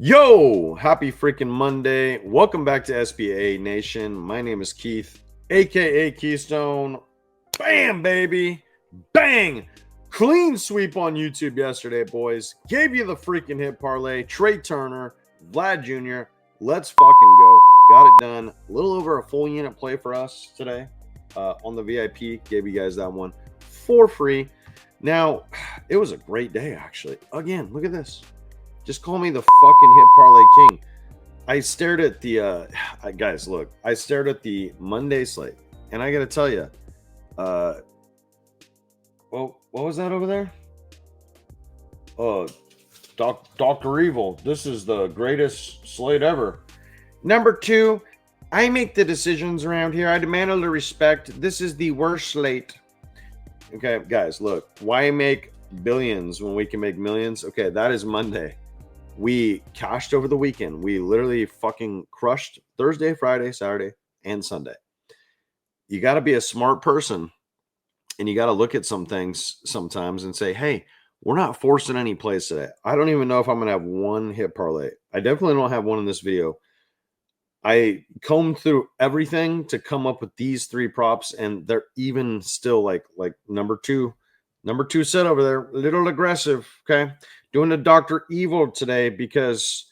Yo, happy freaking Monday. Welcome back to SBA Nation. My name is Keith, aka Keystone. Bam, baby. Bang. Clean sweep on YouTube yesterday, boys. Gave you the freaking hit parlay. Trey Turner, Vlad Jr. Let's fucking go. Got it done. A little over a full unit play for us today on the VIP. Gave you guys that one for free. Now, it was a great day, actually. Again, look at this. Just call me the fucking hit parlay king. I stared at the guys. Look, I stared at the Monday slate, and I got to tell you, well, what was that over there? Dr. Evil. This is the greatest slate ever. Number 2, I make the decisions around here. I demand a little respect. This is the worst slate. Okay, guys, look. Why make billions when we can make millions? Okay, that is Monday. We cashed over the weekend. We literally fucking crushed Thursday, Friday, Saturday, and Sunday. You got to be a smart person, and you got to look at some things sometimes and say, hey, we're not forcing any plays today. I don't even know if I'm going to have one hit parlay. I definitely don't have one in this video. I combed through everything to come up with these 3 props, and they're even still like number two set over there, a little aggressive, okay? Doing the Dr. Evil today because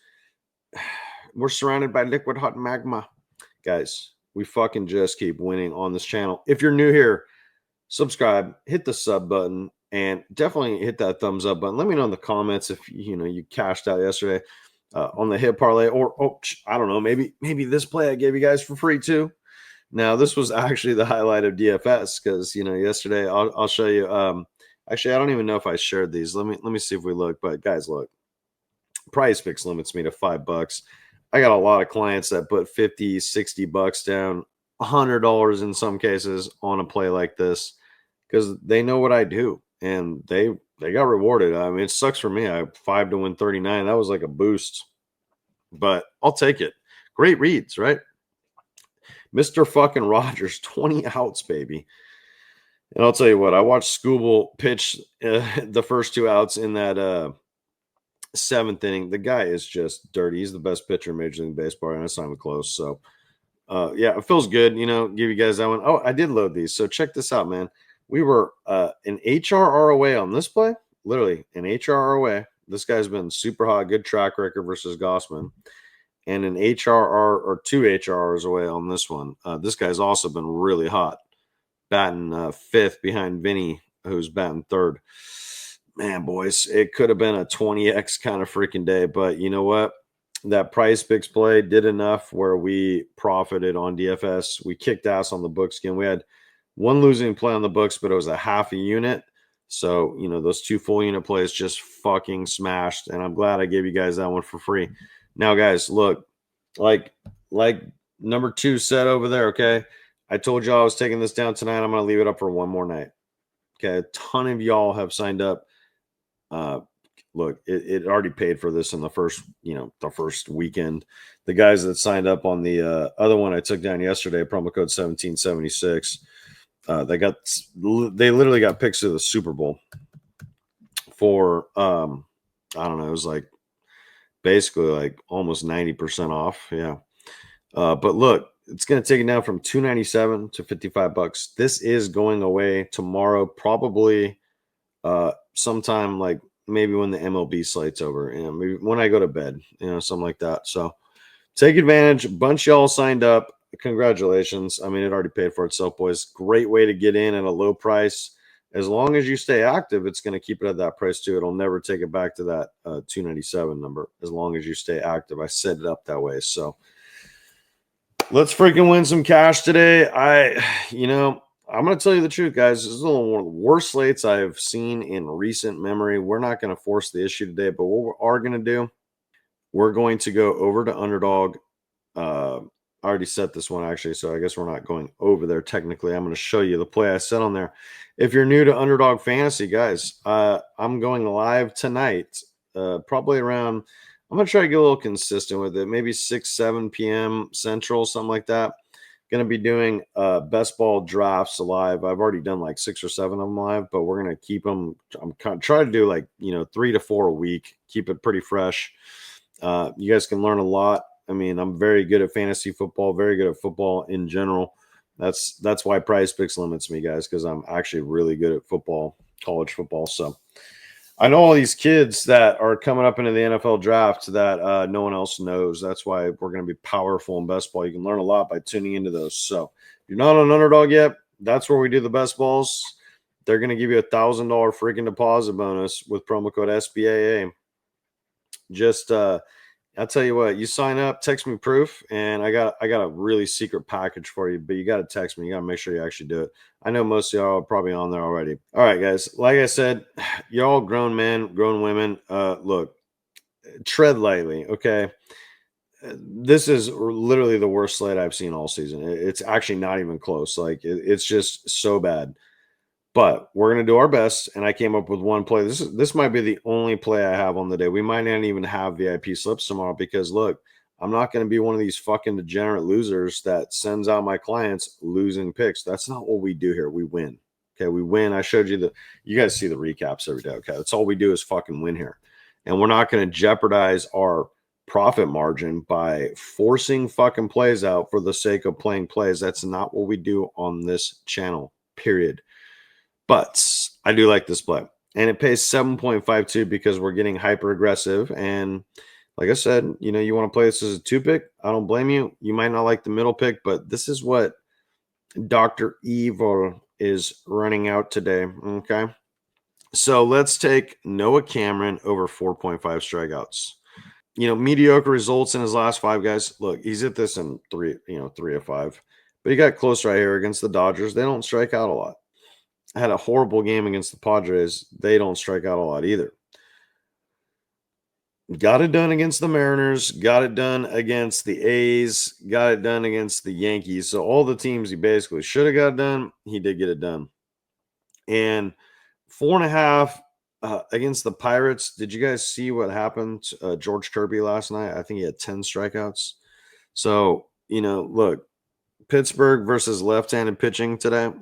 we're surrounded by liquid hot magma. Guys, we fucking just keep winning on this channel. If you're new here, subscribe, hit the sub button, and definitely hit that thumbs up button. Let me know in the comments if you cashed out yesterday on the hit parlay, or I don't know, maybe this play I gave you guys for free too. Now, this was actually the highlight of DFS because yesterday I'll show you. Actually, I don't even know if I shared these. Let me see if we look. But guys, look, Prize Picks limits me to $5. I got a lot of clients that put 50, 60 bucks down, $100 in some cases on a play like this because they know what I do and they got rewarded. I mean, it sucks for me. I have 5 to win 39. That was like a boost, but I'll take it. Great reads, right? Mr. fucking Rogers, 20 outs, baby. And I'll tell you what, I watched Skubal pitch the first 2 outs in that 7th inning. The guy is just dirty. He's the best pitcher in Major League Baseball, and it's not even close. So, yeah, it feels good, give you guys that one. Oh, I did load these. So check this out, man. We were an HRR away on this play, literally an HRR away. This guy's been super hot, good track record versus Gossman. And an HRR or 2 HRRs away on this one. This guy's also been really hot. Batting 5th behind Vinny, who's batting 3rd. Man, boys, it could have been a 20x kind of freaking day, but you know what? That Prize Picks play did enough where we profited on DFS. We kicked ass on the books again. We had one losing play on the books, but it was a half a unit. So, those 2 full unit plays just fucking smashed, and I'm glad I gave you guys that one for free. Now, guys, look, like number 2 said over there, okay? I told y'all I was taking this down tonight. I'm going to leave it up for one more night. Okay, a ton of y'all have signed up. Look, it already paid for this in the first weekend. The guys that signed up on the other one I took down yesterday, promo code 1776, they literally got picks to the Super Bowl for I don't know, it was like basically like almost 90% off. Yeah. But look, it's going to take it down from $297 to $55. This is going away tomorrow, probably sometime like maybe when the MLB slate's over, maybe when I go to bed, something like that. So take advantage. A bunch of y'all signed up. Congratulations. I mean, it already paid for itself, boys. Great way to get in at a low price. As long as you stay active, it's going to keep it at that price too. It'll never take it back to that 297 number as long as you stay active. I set it up that way. So let's freaking win some cash today. I'm going to tell you the truth, guys. This is one of the worst slates I've seen in recent memory. We're not going to force the issue today, but what we are going to do, we're going to go over to Underdog. I already set this one, actually, so I guess we're not going over there technically. I'm going to show you the play I set on there. If you're new to Underdog Fantasy, guys, I'm going live tonight, probably around – I'm going to try to get a little consistent with it. Maybe 6, 7 p.m. Central, something like that. Going to be doing best ball drafts live. I've already done like 6 or 7 of them live, but we're going to keep them. I'm trying to do like, 3 to 4 a week, keep it pretty fresh. You guys can learn a lot. I mean, I'm very good at fantasy football, very good at football in general. That's why Prize Picks limits me, guys, because I'm actually really good at football, college football. So I know all these kids that are coming up into the NFL draft that no one else knows. That's why we're going to be powerful in best ball. You can learn a lot by tuning into those. So if you're not on Underdog yet, that's where we do the best balls. They're going to give you $1,000 freaking deposit bonus with promo code SBAA. Just I'll tell you what, you sign up, text me proof, and I got a really secret package for you, but you got to text me. You got to make sure you actually do it. I know most of y'all are probably on there already. All right, guys. Like I said, you're all grown men, grown women. Look, tread lightly, okay? This is literally the worst slate I've seen all season. It's actually not even close. Like it's just so bad. But we're gonna do our best, and I came up with one play. This might be the only play I have on the day. We might not even have VIP slips tomorrow because look, I'm not gonna be one of these fucking degenerate losers that sends out my clients losing picks. That's not what we do here. We win. Okay, we win. I showed you you guys see the recaps every day. Okay, that's all we do is fucking win here. And we're not gonna jeopardize our profit margin by forcing fucking plays out for the sake of playing plays. That's not what we do on this channel, period. But I do like this play. And it pays 7.52 because we're getting hyper aggressive. And like I said, you want to play this as a 2-pick. I don't blame you. You might not like the middle pick, but this is what Dr. Evil is running out today. Okay. So let's take Noah Cameron over 4.5 strikeouts. Mediocre results in his last 5, guys. Look, he's hit this in 3 of 5. But he got close right here against the Dodgers. They don't strike out a lot. Had a horrible game against the Padres. They don't strike out a lot either. Got it done against the Mariners. Got it done against the A's. Got it done against the Yankees. So all the teams he basically should have got done, he did get it done. And 4.5 against the Pirates. Did you guys see what happened to George Kirby last night? I think he had 10 strikeouts. So, look, Pittsburgh versus left-handed pitching today,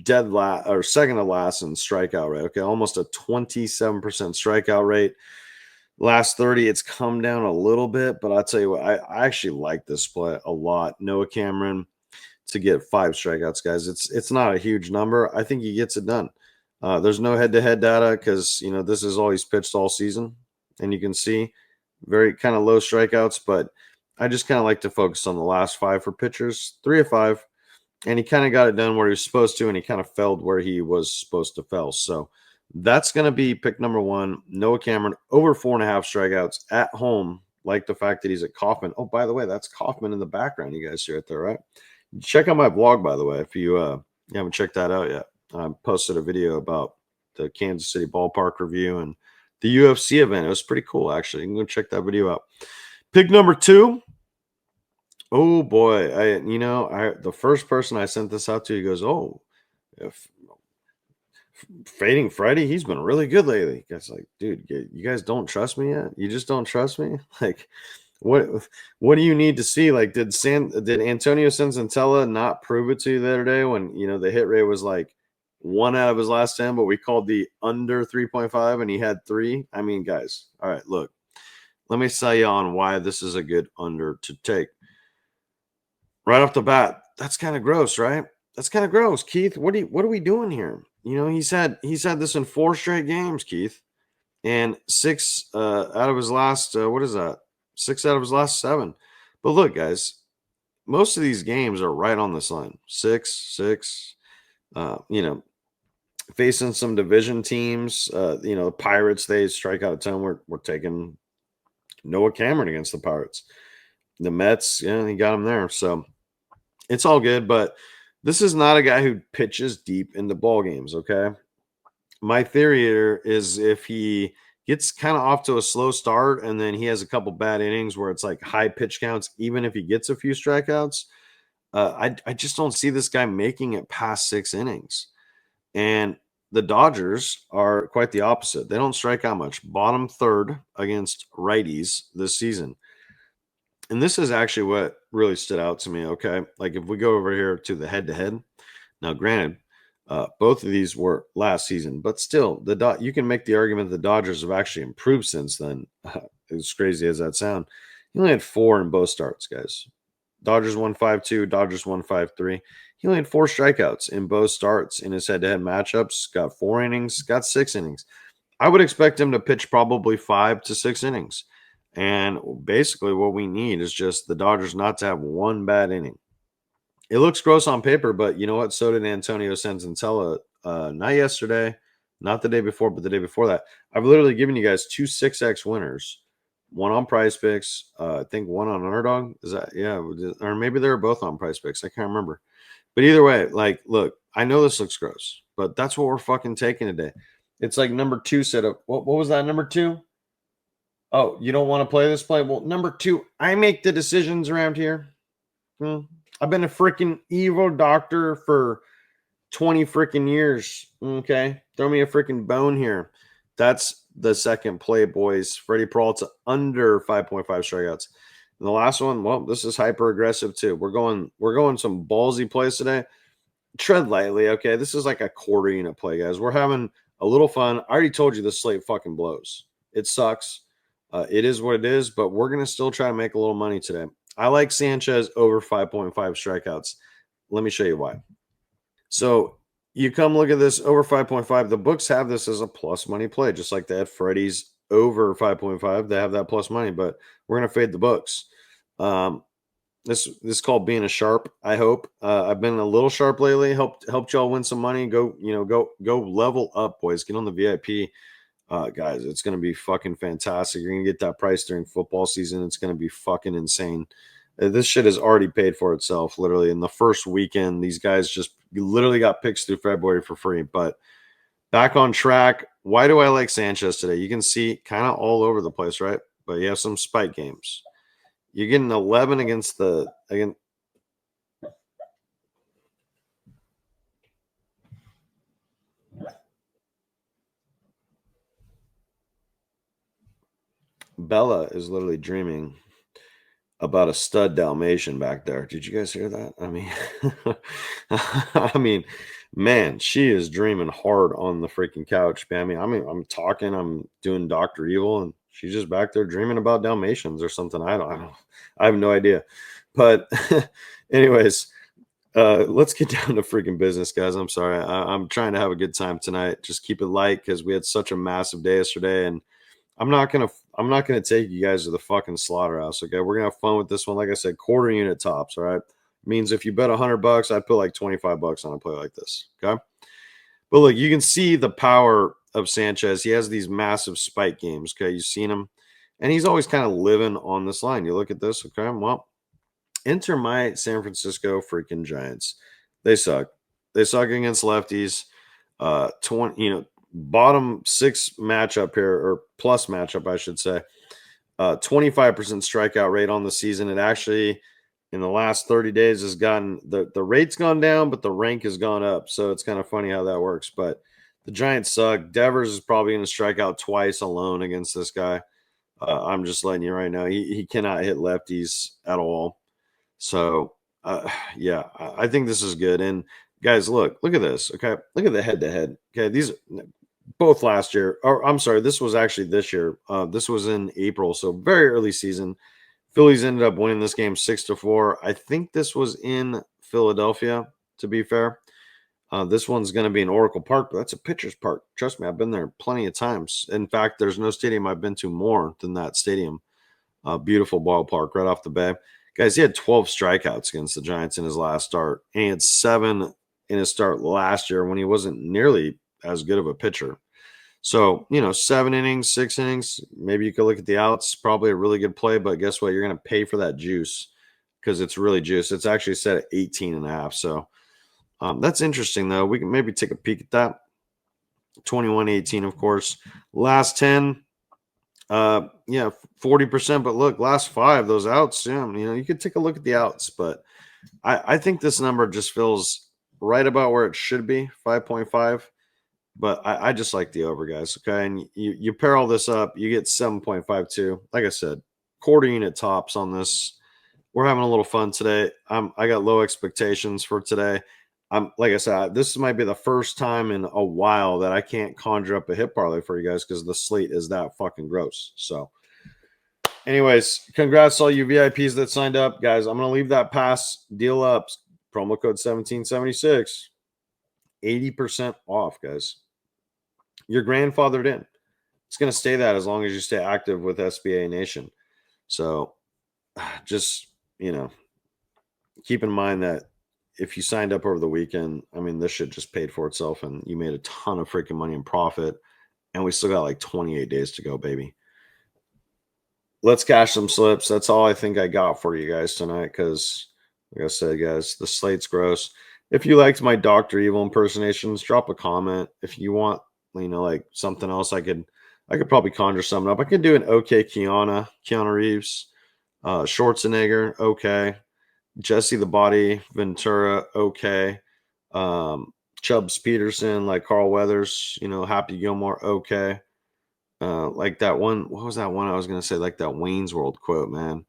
dead last or second to last in strikeout rate. Okay, almost a 27% strikeout rate. Last 30, it's come down a little bit, but I'll tell you what, I actually like this play a lot. Noah Cameron to get 5 strikeouts, guys. It's not a huge number. I think he gets it done. There's no head-to-head data because this is all he's pitched all season, and you can see very kind of low strikeouts, but I just kind of like to focus on the last 5 for pitchers, 3 of 5, and he kind of got it done where he was supposed to, and he kind of failed where he was supposed to fail. So that's going to be pick number 1, Noah Cameron, over 4.5 strikeouts at home. Like the fact that he's at Kauffman. Oh, by the way, that's Kauffman in the background. You guys see right there, right? Check out my blog, by the way, if you haven't checked that out yet. I posted a video about the Kansas City ballpark review and the UFC event. It was pretty cool, actually. You can go check that video out. Pick number 2. Oh boy, the first person I sent this out to, he goes, "Oh, if Fading Freddy, he's been really good lately." Guys, like, dude, you guys don't trust me yet? You just don't trust me? Like, what do you need to see? Like, did Antonio Senzatella not prove it to you the other day when the hit rate was like 1 out of his last 10, but we called the under 3.5 and he had 3? I mean, guys, all right, look, let me sell you on why this is a good under to take. Right off the bat, that's kind of gross, right? That's kind of gross, Keith. What are we doing here? He's had this in 4 straight games, Keith, and 6 out of his last 6 out of his last 7. But look, guys, most of these games are right on this line. 6. Facing some division teams, the Pirates, they strike out a ton. We're taking Noah Cameron against the Pirates. The Mets, he got him there. So it's all good, but this is not a guy who pitches deep into ball games, okay? My theory here is if he gets kind of off to a slow start and then he has a couple bad innings where it's like high pitch counts, even if he gets a few strikeouts, I just don't see this guy making it past 6 innings. And the Dodgers are quite the opposite. They don't strike out much. Bottom 3rd against righties this season. And this is actually what really stood out to me, okay? Like if we go over here to the head-to-head, now granted, both of these were last season, but still, you can make the argument the Dodgers have actually improved since then. as crazy as that sound. He only had 4 in both starts, guys. Dodgers won 5-2, Dodgers won 5-3. He only had 4 strikeouts in both starts in his head-to-head matchups. Got 4 innings, got 6 innings. I would expect him to pitch probably 5 to 6 innings. And basically, what we need is just the Dodgers not to have one bad inning. It looks gross on paper, but you know what? So did Antonio Senzatella. Not yesterday, not the day before, but the day before that. I've literally given you guys 2 6x winners, one on Prize Picks, I think one on Underdog. Is that or maybe they were both on Prize Picks. I can't remember. But either way, like, look, I know this looks gross, but that's what we're fucking taking today. It's like number 2 set up. What was that number 2? Oh, you don't want to play this play? Well, number 2, I make the decisions around here. I've been a freaking evil doctor for 20 freaking years. Okay. Throw me a freaking bone here. That's the second play, boys. Freddie Peralta under 5.5 strikeouts. And the last one, well, this is hyper aggressive too. We're going some ballsy plays today. Tread lightly, okay? This is like a quarter unit play, guys. We're having a little fun. I already told you the slate fucking blows. It sucks. It is what it is, but we're going to still try to make a little money today. I like Sanchez over 5.5 strikeouts. Let me show you why. So you come look at this over 5.5. The books have this as a plus money play, just like they had Freddie's over 5.5. They have that plus money, but we're going to fade the books. This is called being a sharp. I hope I've been a little sharp lately. Helped y'all win some money. Go level up, boys. Get on the VIP. Guys, it's going to be fucking fantastic. You're going to get that price during football season. It's going to be fucking insane. This shit has already paid for itself, literally. In the first weekend, these guys just literally got picks through February for free. But back on track. Why do I like Sanchez today? You can see kind of all over the place, right? But you have some spike games. You're getting 11 against Bella is literally dreaming about a stud Dalmatian back there. Did you guys hear that? I mean, man, she is dreaming hard on the freaking couch. I'm talking, I'm doing Dr. Evil, and she's just back there dreaming about Dalmatians or something. I don't know. I have no idea. But anyways, let's get down to freaking business, guys. I'm sorry. I'm trying to have a good time tonight. Just keep it light because we had such a massive day yesterday, and I'm not gonna take you guys to the fucking slaughterhouse. Okay, we're gonna have fun with this one. Like I said, quarter unit tops. All right, means if you bet $100, I put like $25 on a play like this. Okay, but look, you can see the power of Sanchez. He has these massive spike games. Okay, you've seen him, and he's always kind of living on this line. You look at this. Okay, well, enter my San Francisco freaking Giants. They suck. They suck against lefties. 20, bottom 6 matchup here, or plus matchup, I should say. 25% strikeout rate on the season. It actually, in the last 30 days, has gotten the rate's gone down, but the rank has gone up. So it's kind of funny how that works. But the Giants suck. Devers is probably going to strike out twice alone against this guy. I'm just letting you right now. He cannot hit lefties at all. So, yeah, I think this is good. And guys, look at this. Okay, look at the head-to-head. Okay, these both last year. Or I'm sorry, this was actually this year. This was in April, so very early season. Phillies ended up winning this game 6-4. I think this was in Philadelphia. To be fair, this one's going to be in Oracle Park, but that's a pitcher's park. Trust me, I've been there plenty of times. In fact, there's no stadium I've been to more than that stadium. Beautiful ballpark right off the bay. Guys, he had 12 strikeouts against the Giants in his last start, and he had 7 in his start last year when he wasn't nearly as good of a pitcher. So, 7 innings, 6 innings, maybe you could look at the outs, probably a really good play, but guess what? You're going to pay for that juice because it's really juice. It's actually set at 18.5. So that's interesting, though. We can maybe take a peek at that. 21-18, of course. Last 10. 40%. But look, last 5, those outs, you could take a look at the outs, but I think this number just feels right about where it should be, 5.5. But I just like the over, guys. Okay. And you pair all this up, you get 7.52. Like I said, quarter unit tops on this. We're having a little fun today. I got low expectations for today. Like I said, this might be the first time in a while that I can't conjure up a hit parlay for you guys because the slate is that fucking gross. So Anyways, congrats to all you VIPs that signed up, guys. I'm gonna leave that pass deal up. Promo code 1776, 80% off, guys. You're grandfathered in. It's gonna stay that as long as you stay active with SBA Nation. So just keep in mind that if you signed up over the weekend, I mean, this shit just paid for itself and you made a ton of freaking money in profit. And we still got like 28 days to go, baby. Let's cash some slips. That's all I think I got for you guys tonight. Because, like I said, guys, the slate's gross. If you liked my Dr. Evil impersonations, drop a comment. If you want, like something else, I could probably conjure something up. I could do an okay Keanu Reeves, Schwarzenegger, okay. Jesse the Body Ventura, okay. Chubbs Peterson, like Carl Weathers, Happy Gilmore, okay. Like that one, what was that one I was gonna say? Like that Wayne's World quote, man.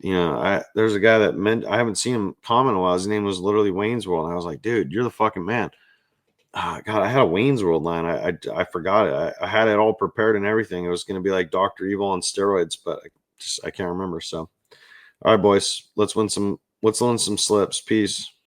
There's a guy that meant I haven't seen him comment in a while. His name was literally Wayne's World, and I was like, dude, you're the fucking man. God, I had a Wayne's World line. I forgot it. I had it all prepared and everything. It was gonna be like Dr. Evil on steroids, but I can't remember. So, all right, boys, let's win some slips. Peace.